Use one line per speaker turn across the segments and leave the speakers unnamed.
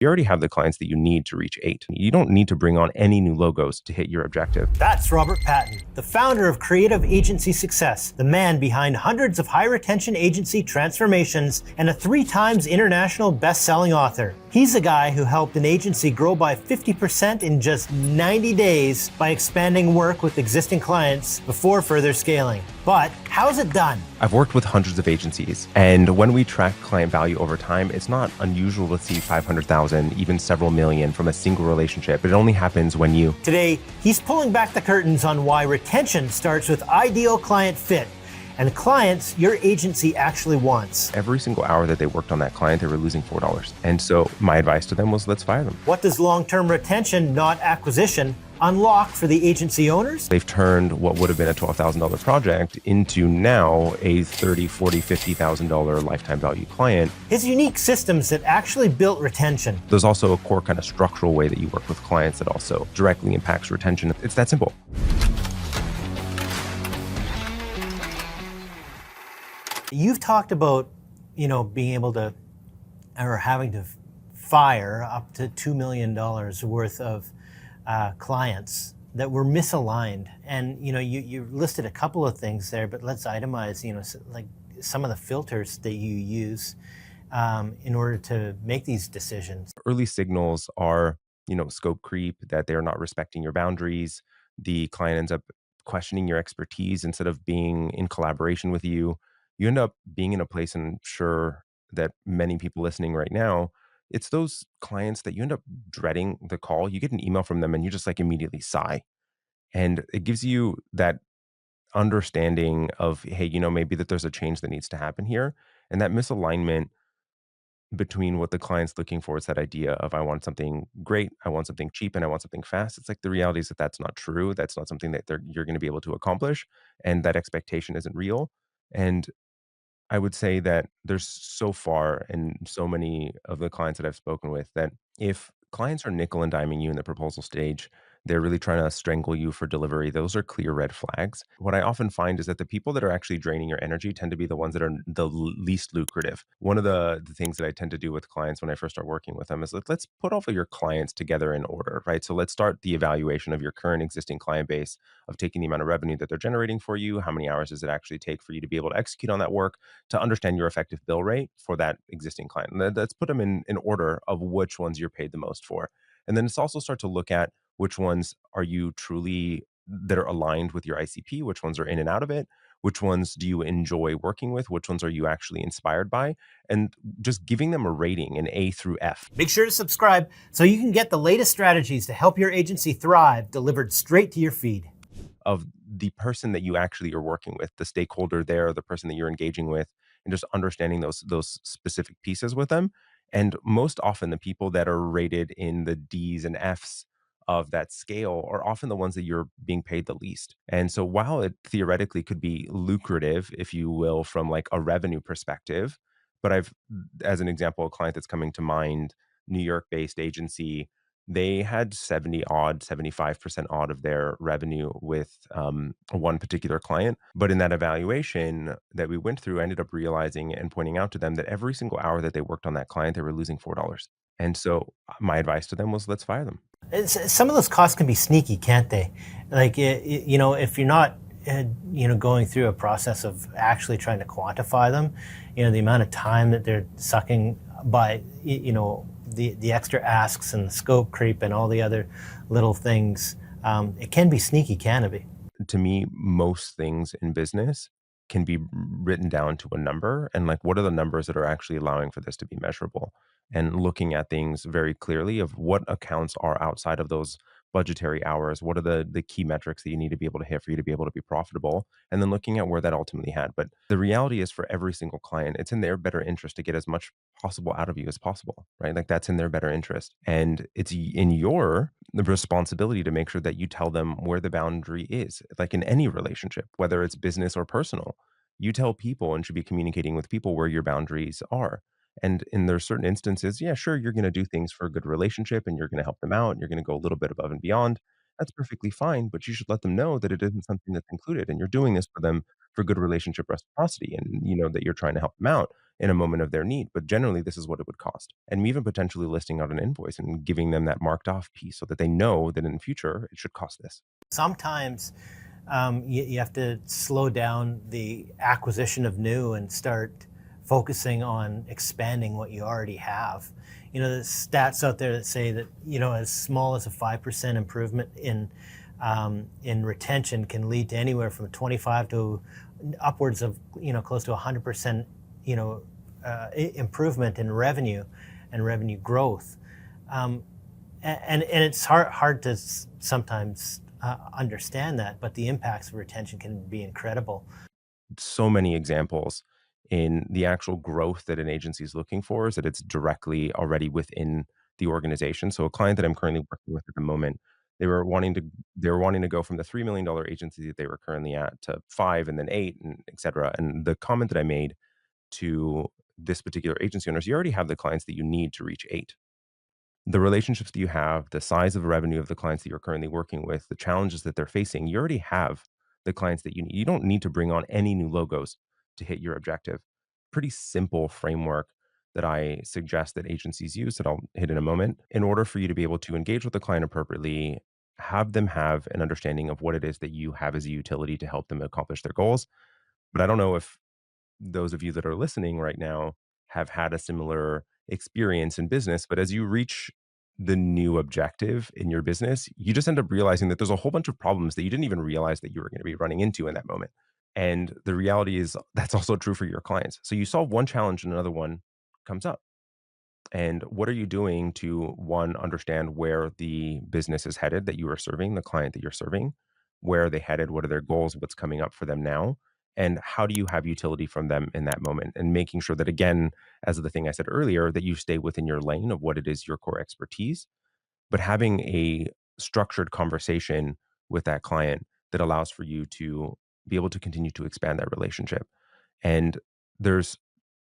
You already have the clients that you need to reach 8. You don't need to bring on any new logos to hit your objective.
That's Robert Patin, the founder of Creative Agency Success, the man behind hundreds of high-retention agency transformations, and a 3 times international best-selling author. He's the guy who helped an agency grow by 50% in just 90 days by expanding work with existing clients before further scaling. But how's it done?
I've worked with hundreds of agencies, and when we track client value over time, it's not unusual to see 500,000, even several million from a single relationship. It only happens when you...
Today, he's pulling back the curtains on why retention starts with ideal client fit and clients your agency actually wants.
Every single hour that they worked on that client, they were losing $4. And so my advice to them was, let's fire them.
What does long-term retention, not acquisition, unlock for the agency owners?
They've turned what would have been a $12,000 project into now a $30,000, $40,000, $50,000 lifetime value client.
His unique systems that actually built retention.
There's also a core kind of structural way that you work with clients that also directly impacts retention. It's that simple.
You've talked about, being able to, or having to fire up to $2 million worth of clients that were misaligned. And, you listed a couple of things there, but let's itemize, like some of the filters that you use in order to make these decisions.
Early signals are, scope creep, that they're not respecting your boundaries. The client ends up questioning your expertise instead of being in collaboration with you. You end up being in a place, and I'm sure that many people listening right now, it's those clients that you end up dreading the call. You get an email from them and you just like immediately sigh. And it gives you that understanding of, hey, maybe that there's a change that needs to happen here. And that misalignment between what the client's looking for is that idea of, I want something great, I want something cheap, and I want something fast. It's like the reality is that that's not true. That's not something that you're going to be able to accomplish. And that expectation isn't real. And I would say that there's so far and so many of the clients that I've spoken with that if clients are nickel and diming you in the proposal stage, they're really trying to strangle you for delivery. Those are clear red flags. What I often find is that the people that are actually draining your energy tend to be the ones that are the least lucrative. One of the things that I tend to do with clients when I first start working with them is let's put all of your clients together in order, right? So let's start the evaluation of your current existing client base, of taking the amount of revenue that they're generating for you. How many hours does it actually take for you to be able to execute on that work, to understand your effective bill rate for that existing client? And let's put them in order of which ones you're paid the most for. And then it's also start to look at which ones are you truly that are aligned with your ICP, which ones are in and out of it, which ones do you enjoy working with, which ones are you actually inspired by, and just giving them a rating, an A through F.
Make sure to subscribe so you can get the latest strategies to help your agency thrive delivered straight to your feed.
Of the person that you actually are working with, the stakeholder there, the person that you're engaging with, and just understanding those specific pieces with them. And most often the people that are rated in the D's and F's of that scale are often the ones that you're being paid the least. And so while it theoretically could be lucrative, if you will, from like a revenue perspective, but as an example, a client that's coming to mind, New York based agency, they had 70 odd, 75% odd of their revenue with one particular client. But in that evaluation that we went through, I ended up realizing and pointing out to them that every single hour that they worked on that client, they were losing $4. And so my advice to them was, let's fire them.
Some of those costs can be sneaky, can't they? Like, if you're not, going through a process of actually trying to quantify them, the amount of time that they're sucking by, the extra asks and the scope creep and all the other little things, it can be sneaky, can it be?
To me, most things in business can be written down to a number, and like, what are the numbers that are actually allowing for this to be measurable, and looking at things very clearly of what accounts are outside of those budgetary hours. What are the key metrics that you need to be able to hit for you to be able to be profitable, and then looking at where that ultimately had. But the reality is, for every single client, it's in their better interest to get as much possible out of you as possible, right? Like, that's in their better interest, and it's in your the responsibility to make sure that you tell them where the boundary is. Like in any relationship, whether it's business or personal, you tell people and should be communicating with people where your boundaries are. And in there's certain instances, yeah, sure, you're going to do things for a good relationship and you're going to help them out and you're going to go a little bit above and beyond. That's perfectly fine, but you should let them know that it isn't something that's included and you're doing this for them for good relationship reciprocity, and that you're trying to help them out. in a moment of their need. But generally, this is what it would cost. And even potentially listing out an invoice and giving them that marked off piece so that they know that in the future it should cost this.
Sometimes you have to slow down the acquisition of new and start focusing on expanding what you already have. The stats out there that say that as small as a 5% improvement in retention can lead to anywhere from 25 to upwards of close to 100% improvement in revenue and revenue growth. And it's hard to sometimes understand that, but the impacts of retention can be incredible.
So many examples in the actual growth that an agency is looking for is that it's directly already within the organization. So a client that I'm currently working with at the moment, they were wanting to they were wanting to go from the $3 million agency that they were currently at to 5 and then 8 and et cetera. And the comment that I made to this particular agency owner is you already have the clients that you need to reach 8. The relationships that you have, the size of revenue of the clients that you're currently working with, the challenges that they're facing, you already have the clients that you need. You don't need to bring on any new logos to hit your objective. Pretty simple framework that I suggest that agencies use that I'll hit in a moment in order for you to be able to engage with the client appropriately, have them have an understanding of what it is that you have as a utility to help them accomplish their goals. But I don't know if those of you that are listening right now have had a similar experience in business, but as you reach the new objective in your business, you just end up realizing that there's a whole bunch of problems that you didn't even realize that you were going to be running into in that moment. And the reality is that's also true for your clients. So you solve one challenge and another one comes up. And what are you doing to one, understand where the business is headed that you are serving, the client that you're serving? Where are they headed? What are their goals? What's coming up for them now? And how do you have utility from them in that moment? And making sure that, again, as the thing I said earlier, that you stay within your lane of what it is your core expertise, but having a structured conversation with that client that allows for you to be able to continue to expand that relationship. And there's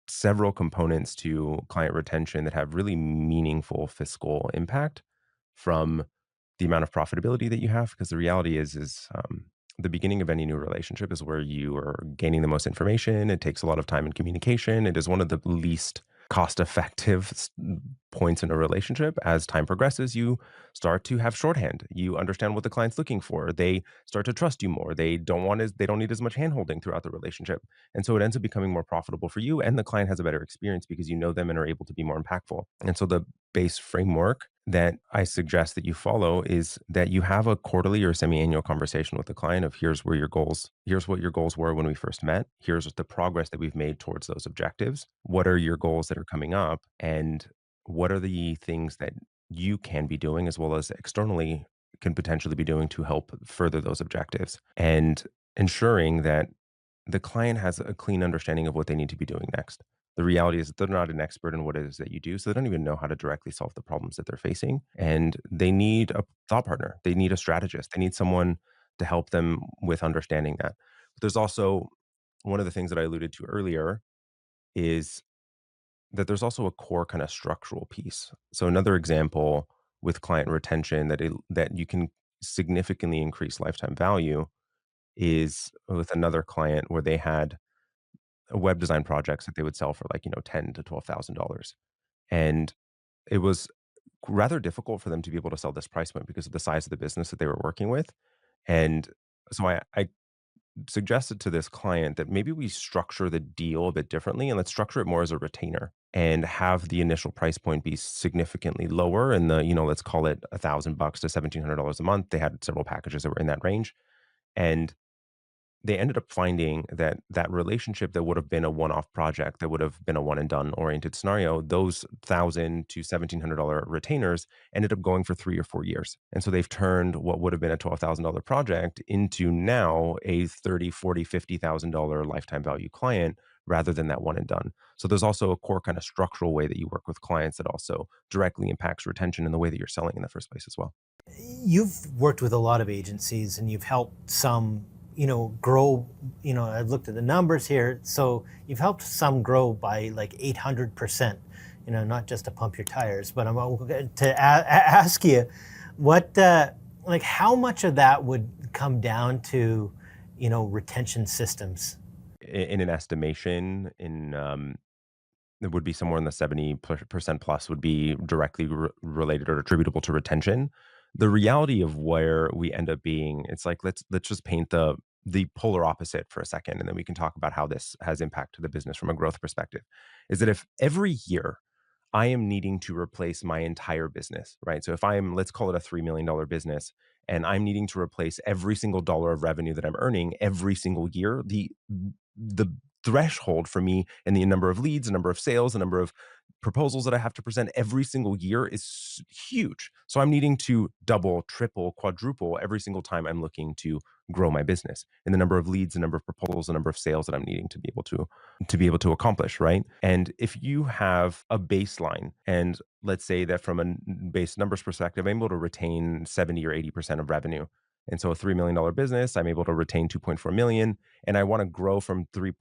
several components to client retention that have really meaningful fiscal impact from the amount of profitability that you have. Because the reality is the beginning of any new relationship is where you are gaining the most information. It takes a lot of time and communication. It is one of the least cost effective points in a relationship. As time progresses, you start to have shorthand. You understand what the client's looking for. They start to trust you more. They don't need as much handholding throughout the relationship. And so it ends up becoming more profitable for you, and the client has a better experience because you know them and are able to be more impactful. And so the base framework that I suggest that you follow is that you have a quarterly or semi-annual conversation with the client of here's what your goals were when we first met, here's the progress that we've made towards those objectives, what are your goals that are coming up, and what are the things that you can be doing as well as externally can potentially be doing to help further those objectives, and ensuring that the client has a clean understanding of what they need to be doing next. The reality is that they're not an expert in what it is that you do, so they don't even know how to directly solve the problems that they're facing. And they need a thought partner. They need a strategist. They need someone to help them with understanding that. But there's also one of the things that I alluded to earlier is that there's also a core kind of structural piece. So another example with client retention that you can significantly increase lifetime value is with another client where they had web design projects that they would sell for like, $10 to $12,000. And it was rather difficult for them to be able to sell this price point because of the size of the business that they were working with. And so I suggested to this client that maybe we structure the deal a bit differently and let's structure it more as a retainer and have the initial price point be significantly lower and let's call it $1,000 to $1,700 a month. They had several packages that were in that range. And they ended up finding that that relationship that would have been a one-off project, that would have been a one and done oriented scenario, those 1,000 to $1,700 retainers ended up going for 3 or 4 years. And so they've turned what would have been a $12,000 project into now a 30, 40, $50,000 lifetime value client rather than that one and done. So there's also a core kind of structural way that you work with clients that also directly impacts retention and the way that you're selling in the first place as well.
You've worked with a lot of agencies and you've helped some, grow. I've looked at the numbers here. So you've helped some grow by like 800%, not just to pump your tires, but I'm to ask you what, like how much of that would come down to, retention systems?
In an estimation, in it would be somewhere in the 70% plus would be directly related or attributable to retention. The reality of where we end up being, it's like let's just paint the polar opposite for a second, and then we can talk about how this has impact to the business from a growth perspective. Is that if every year I am needing to replace my entire business, right? So if I'm, let's call it a $3 million business, and I'm needing to replace every single dollar of revenue that I'm earning every single year, the threshold for me and the number of leads, the number of sales, the number of proposals that I have to present every single year is huge. So I'm needing to double, triple, quadruple every single time I'm looking to grow my business, and the number of leads, the number of proposals, the number of sales that I'm needing to be able to accomplish, right? And if you have a baseline, and let's say that from a base numbers perspective, I'm able to retain 70 or 80% of revenue. And so a $3 million business, I'm able to retain 2.4 million, and I want to grow from 3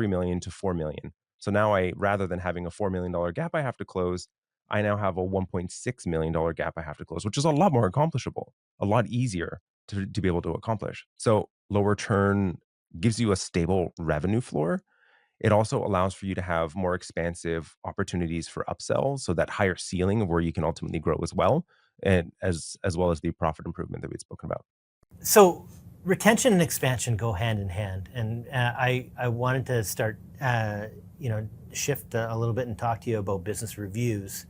million to 4 million. So now rather than having a $4 million gap I have to close, I now have a $1.6 million gap I have to close, which is a lot more accomplishable, a lot easier to be able to accomplish. So lower churn gives you a stable revenue floor. It also allows for you to have more expansive opportunities for upsell, so that higher ceiling of where you can ultimately grow as well, and as well as the profit improvement that we'd spoken about.
So retention and expansion go hand in hand, and I wanted to start shift a little bit and talk to you about business reviews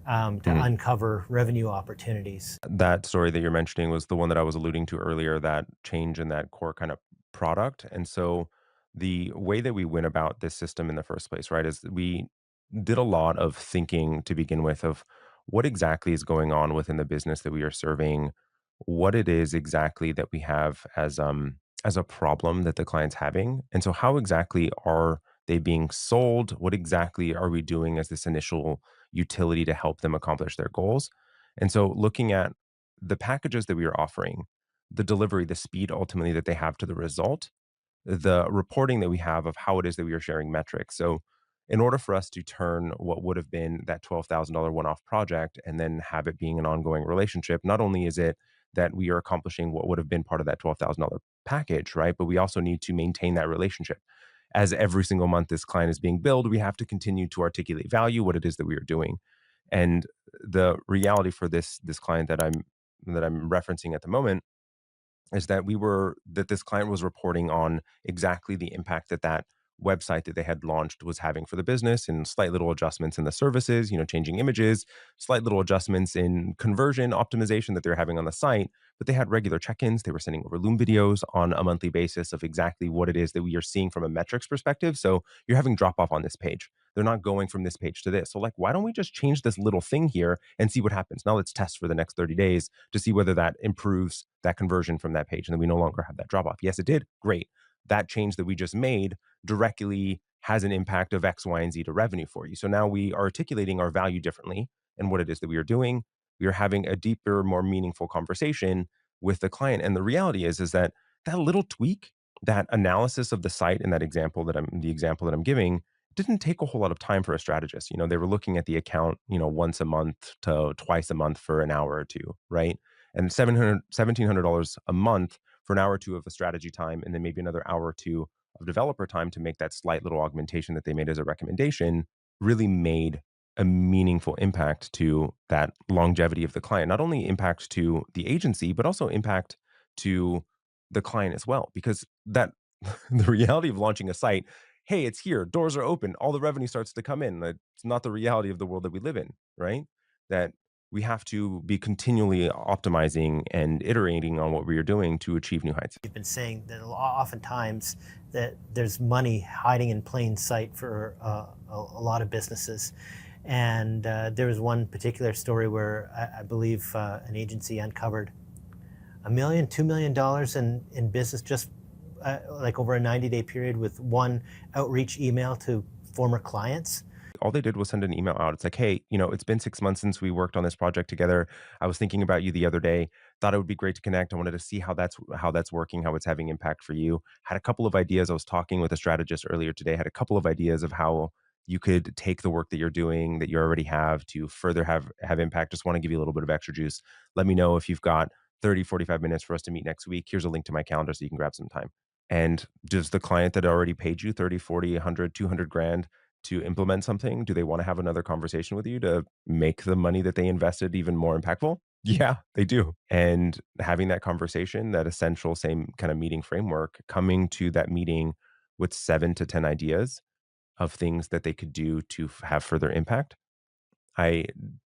to
Mhm.
uncover revenue opportunities.
That story that you're mentioning was the one that I was alluding to earlier, that change in that core kind of product. And so the way that we went about this system in the first place, right, is we did a lot of thinking to begin with of what exactly is going on within the business that we are serving, what it is exactly that we have as a problem that the client's having. And so how exactly are they being sold? What exactly are we doing as this initial utility to help them accomplish their goals? And so looking at the packages that we are offering, the delivery, the speed ultimately that they have to the result, the reporting that we have of how it is that we are sharing metrics. So, in order for us to turn what would have been that $12,000 one off project and then have it being an ongoing relationship, not only is it that we are accomplishing what would have been part of that $12,000 package, right? But we also need to maintain that relationship. As every single month this client is being billed, we have to continue to articulate value, what it is that we are doing. And the reality for this client that I'm referencing at the moment is that this client was reporting on exactly the impact that website that they had launched was having for the business, and slight little adjustments in the services, changing images, slight little adjustments in conversion optimization that they're having on the site. But they had regular check-ins. They were sending over Loom videos on a monthly basis of exactly what it is that we are seeing from a metrics perspective. So you're having drop off on this page. They're not going from this page to this. So, like, why don't we just change this little thing here and see what happens? Now let's test for the next 30 days to see whether that improves that conversion from that page. And then we no longer have that drop off. Yes, it did. Great. That change that we just made directly has an impact of X, Y, and Z to revenue for you. So now we are articulating our value differently and what it is that we are doing. We are having a deeper, more meaningful conversation with the client. And the reality is that that little tweak, that analysis of the site and the example that I'm giving, didn't take a whole lot of time for a strategist. They were looking at the account, once a month to twice a month for an hour or two, right? And $1,700 a month for an hour or two of a strategy time, and then maybe another hour or two of developer time to make that slight little augmentation that they made as a recommendation, really made a meaningful impact to that longevity of the client. Not only impact to the agency, but also impact to the client as well. Because that the reality of launching a site, hey, it's here, doors are open, all the revenue starts to come in. It's not the reality of the world that we live in, right? That we have to be continually optimizing and iterating on what we are doing to achieve new heights.
You've been saying that oftentimes that there's money hiding in plain sight for a lot of businesses. And there was one particular story where I believe an agency uncovered $1 million, $2 million in business just like over a 90-day period with one outreach email to former clients.
All they did was send an email out. It's like, hey, it's been 6 months since we worked on this project together. I was thinking about you the other day. Thought it would be great to connect. I wanted to see how that's working, how it's having impact for you. Had a couple of ideas. I was talking with a strategist earlier today. Had a couple of ideas of how you could take the work that you're doing, that you already have, to further have impact. Just want to give you a little bit of extra juice. Let me know if you've got 30, 45 minutes for us to meet next week. Here's a link to my calendar so you can grab some time. And does the client that already paid you 30, 40, 100, 200 grand to implement something? Do they wanna have another conversation with you to make the money that they invested even more impactful? Yeah, they do. And having that conversation, that essential same kind of meeting framework, coming to that meeting with 7 to 10 ideas of things that they could do to have further impact. I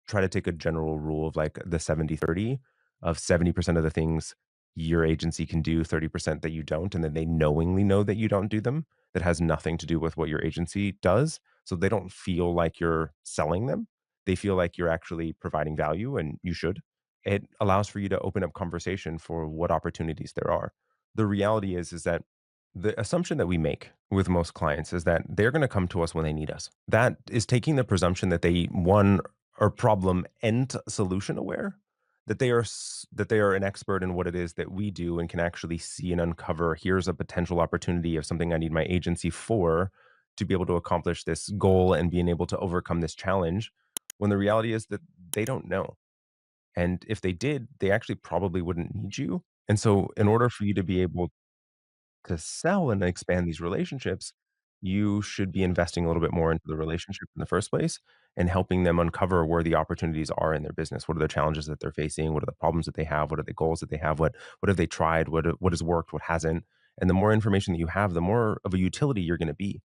try to take a general rule of like the 70-30 of 70% of the things your agency can do, 30% that you don't, and then they knowingly know that you don't do them. That has nothing to do with what your agency does. So they don't feel like you're selling them. They feel like you're actually providing value and you should. It allows for you to open up conversation for what opportunities there are. The reality is that the assumption that we make with most clients is that they're going to come to us when they need us. That is taking the presumption that they one are problem and solution aware, that that they are an expert in what it is that we do and can actually see and uncover, here's a potential opportunity of something I need my agency for to be able to accomplish this goal and being able to overcome this challenge, when the reality is that they don't know. And if they did, they actually probably wouldn't need you. And so in order for you to be able to sell and expand these relationships, you should be investing a little bit more into the relationship in the first place and helping them uncover where the opportunities are in their business. What are the challenges that they're facing? What are the problems that they have? What are the goals that they have? What have they tried? What has worked? What hasn't? And the more information that you have, the more of a utility you're going to be.